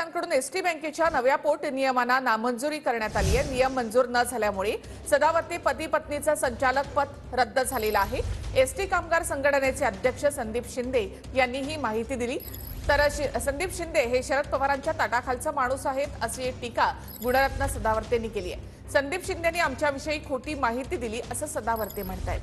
आयुक्तांकडून ST बँकेच्या नव्या पोट नियमांना नामंजुरी करण्यात आली आहे। नियम मंजूर न झाल्यामुळे सदावर्ती पती पत्नीचा संचालक पद रद्द झालेलं आहे। एसटी कामगार संघटनेचे अध्यक्ष संदीप शिंदे यांनी ही माहिती दिली। तर संदीप शिंदे हे शरद पवारांच्या ताटाखालचा माणूस आहेत अशी टीका गुणरत्न सदावर्तेंनी केली आहे। संदीप शिंदेंनी आमच्याविषयी खोटी माहिती दिली असं सदावर्ते म्हणतात।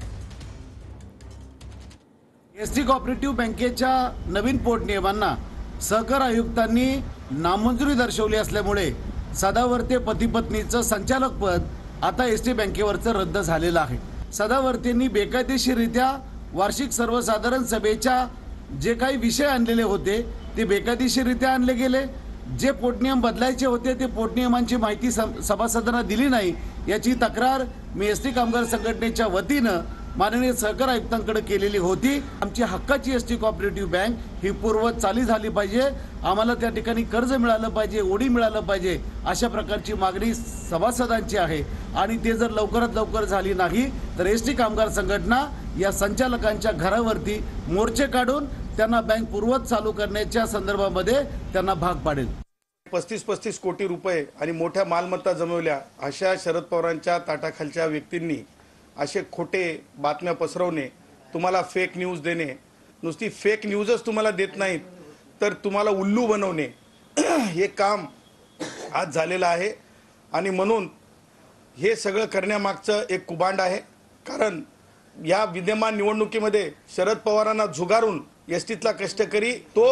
एसटी कोऑपरेटिव्ह बँकेच्या नवीन पोट नियमांना सहकार आयुक्तांनी नामंजुरी दर्शवली असल्यामुळे सदावर्ते पती पत्नीचं संचालक पद आता एसटी बँकेवरचं रद्द झालेलं आहे। सदावर्तेंनी बेकायदेशीररित्या वार्षिक सर्वसाधारण सभेच्या जे काही विषय आणलेले होते ते बेकायदेशीररित्या आणले गेले। जे पोटनियम बदलायचे होते ते पोटनियमांची माहिती सभासदांना दिली नाही याची तक्रार मी एसटी कामगार संघटनेच्या वतीनं माननीय सहकार आयुक्तांकडे केलेली होती। आमची हक्काची एसटी कोऑपरेटिव्ह बँक ही पूर्ववत चालू झाली पाहिजे, आम्हाला त्या ठिकाणी कर्ज मिळालं पाहिजे, ओढी मिळालं पाहिजे अशा प्रकारची मागणी सभासदांची आहे। आणि ते जर लवकरात लवकर झाली नाही तर एसटी कामगार संघटना या संचालकांच्या घरावरती मोर्चे काढून त्यांना बँक पूर्ववत चालू करण्याच्या संदर्भामध्ये त्यांना भाग पाडेल। 35 कोटी रुपये आणि मोठ्या मालमत्ता जमवल्या अशा शरद पवारांच्या ताटाखालच्या व्यक्तींनी असे खोटे बातम्या पसरवणे, तुम्हाला फेक न्यूज देणे, नुसती फेक न्यूजच तुम्हाला देत नाहीत तर तुम्हाला उल्लू बनवणे हे काम आज झालेलं आहे। आणि म्हणून हे सगळं करण्यामागचं एक कुभांड आहे। कारण या विद्यमान निवडणुकीमध्ये शरद पवारांना झुगारून एसटीतला कष्टकरी तो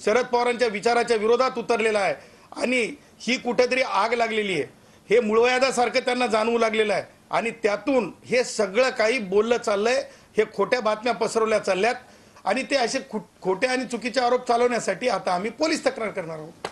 शरद पवारांच्या विचाराच्या विरोधात उतरलेला आहे आणि ही कुठेतरी आग लागलेली आहे। हे मुळव्याधासारखं त्यांना जाणवू लागलेलं आहे आणि त्यातून हे सगळं काही बोललं चाललंय, हे खोट्या बातम्या पसरवल्या चालल्यात आणि ते असे खोटे आणि चुकीचे आरोप चालवण्यासाठी आता आम्ही पोलीस तक्रार करणार आहोत।